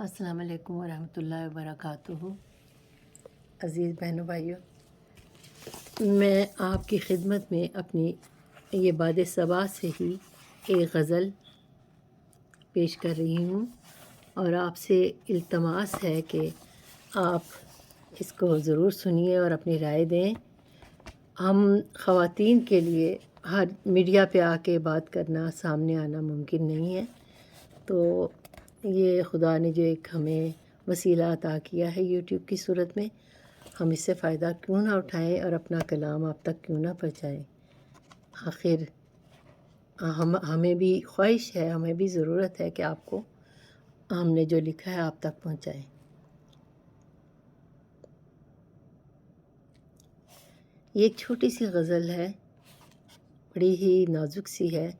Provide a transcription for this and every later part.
السلام علیکم ورحمۃ اللہ وبرکاتہ۔ عزیز بہنوں بھائیوں، میں آپ کی خدمت میں اپنی یہ باد صبا سے ہی ایک غزل پیش کر رہی ہوں، اور آپ سے التماس ہے کہ آپ اس کو ضرور سنیے اور اپنی رائے دیں۔ ہم خواتین کے لیے ہر میڈیا پہ آ کے بات کرنا، سامنے آنا ممکن نہیں ہے، تو یہ خدا نے جو ایک ہمیں وسیلہ عطا کیا ہے یوٹیوب کی صورت میں، ہم اس سے فائدہ کیوں نہ اٹھائیں اور اپنا کلام آپ تک کیوں نہ پہنچائیں۔ آخر ہمیں بھی خواہش ہے، ہمیں بھی ضرورت ہے کہ آپ کو ہم نے جو لکھا ہے آپ تک پہنچائیں۔ یہ ایک چھوٹی سی غزل ہے، بڑی ہی نازک سی ہے۔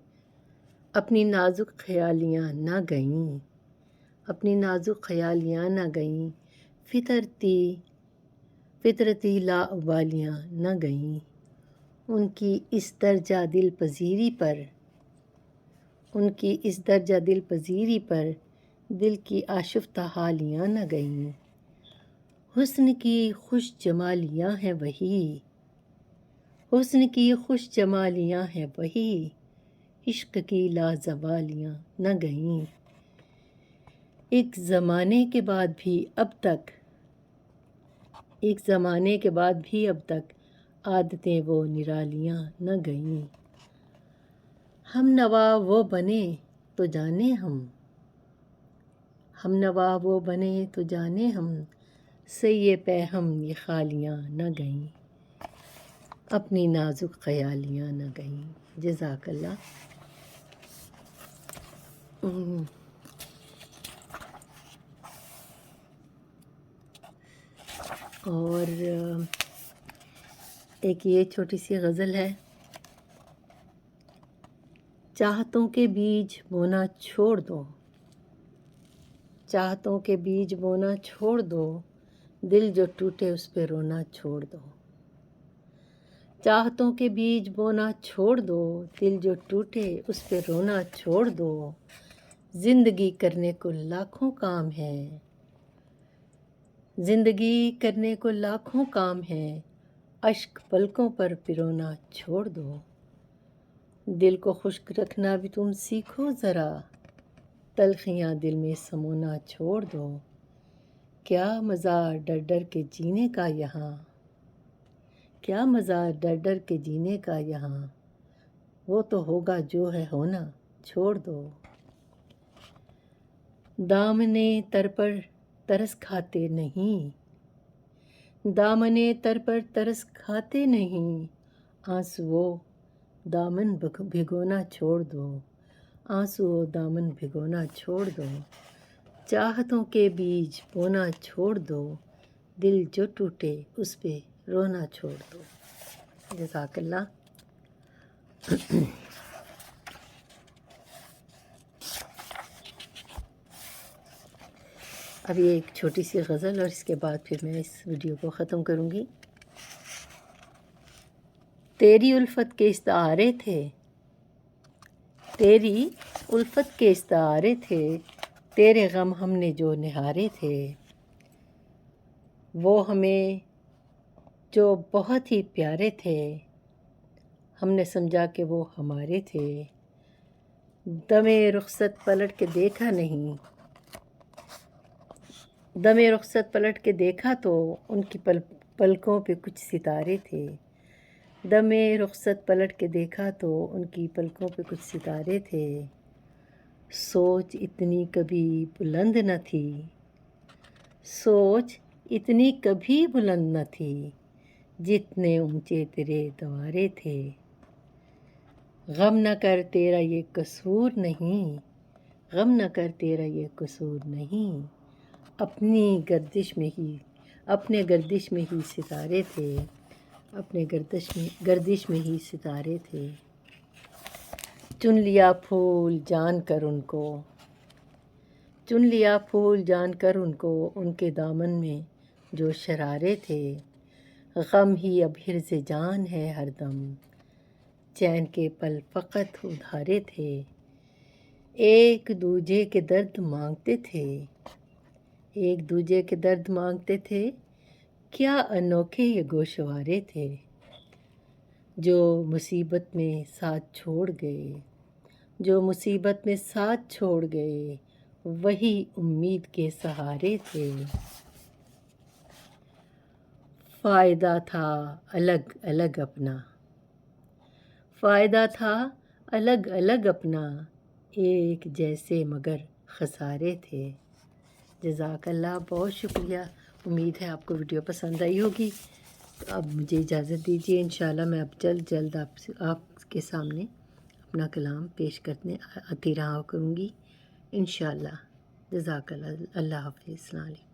اپنی نازک خیالیاں نہ گئیں، اپنی نازک خیالیاں نہ گئیں، فطرتی لاابالیاں نہ گئیں۔ ان کی اس درجہ دل پذیری پر دل کی آشفتہ حالیاں نہ گئیں۔ حسن کی خوش جمالیاں ہیں وہی، حسن کی خوش جمالیاں ہیں وہی، عشق کی لازوالیاں نہ گئیں۔ ایک زمانے کے بعد بھی اب تک عادتیں وہ نرالیاں نہ گئیں۔ ہم نوا وہ بنے تو جانے ہم، سیے پہ ہم یہ خالیاں نہ گئیں، اپنی نازک خیالیاں نہ گئیں۔ جزاک اللہ۔ اور ایک یہ چھوٹی سی غزل ہے۔ چاہتوں کے بیج بونا چھوڑ دو، چاہتوں کے بیج بونا چھوڑ دو، دل جو ٹوٹے اس پہ رونا چھوڑ دو۔ چاہتوں کے بیج بونا چھوڑ دو، دل جو ٹوٹے اس پہ رونا چھوڑ دو۔ زندگی کرنے کو لاکھوں کام ہے، زندگی کرنے کو لاکھوں کام ہے، اشک پلکوں پر پرونا چھوڑ دو۔ دل کو خشک رکھنا بھی تم سیکھو ذرا، تلخیاں دل میں سمونا چھوڑ دو۔ کیا مزہ ڈر ڈر کے جینے کا یہاں، کیا مزہ ڈر ڈر کے جینے کا یہاں، وہ تو ہوگا جو ہے ہونا چھوڑ دو۔ دامنے تر پر ترس کھاتے نہیں، دامنے تر پر ترس کھاتے نہیں، آنسوؤ دامن بھگونا چھوڑ دو، آنسوؤ دامن بھگونا چھوڑ دو۔ چاہتوں کے بیج بونا چھوڑ دو، دل جو ٹوٹے اس پہ رونا چھوڑ دو۔ جزاک اللہ۔ اب یہ ایک چھوٹی سی غزل، اور اس کے بعد پھر میں اس ویڈیو کو ختم کروں گی۔ تیری الفت کے استعارے تھے، تیری الفت کے استعارے تھے، تیرے غم ہم نے جو نہارے تھے، وہ ہمیں جو بہت ہی پیارے تھے، ہم نے سمجھا کہ وہ ہمارے تھے۔ دمِ رخصت پلٹ کے دیکھا نہیں، دمِ رخصت پلٹ کے دیکھا تو ان کی پلکوں پہ کچھ ستارے تھے۔ دمِ رخصت پلٹ کے دیکھا تو ان کی پلکوں پہ کچھ ستارے تھے۔ سوچ اتنی کبھی بلند نہ تھی، سوچ اتنی کبھی بلند نہ تھی، جتنے اونچے تیرے دوارے تھے۔ غم نہ کر تیرا یہ قصور نہیں، غم نہ کر تیرا یہ قصور نہیں، اپنے گردش میں ہی ستارے تھے، اپنے گردش میں ہی ستارے تھے۔ چن لیا پھول جان کر ان کو، چن لیا پھول جان کر ان کو، ان کے دامن میں جو شرارے تھے۔ غم ہی اب حرز جان ہے ہر دم، چین کے پل فقط ادھارے تھے۔ ایک دوجے کے درد مانگتے تھے، ایک دوجے کے درد مانگتے تھے، کیا انوکھے یہ گوشوارے تھے، جو مصیبت میں ساتھ چھوڑ گئے، جو مصیبت میں ساتھ چھوڑ گئے، وہی امید کے سہارے تھے۔ فائدہ تھا الگ الگ اپنا، فائدہ تھا الگ الگ اپنا، ایک جیسے مگر خسارے تھے۔ جزاک اللہ، بہت شکریہ۔ امید ہے آپ کو ویڈیو پسند آئی ہوگی۔ تو اب مجھے اجازت دیجیے، انشاءاللہ میں اب جلد آپ کے سامنے اپنا کلام پیش کرنے آتی رہا کروں گی انشاءاللہ۔ جزاک اللہ، اللہ حافظ، السلام علیکم۔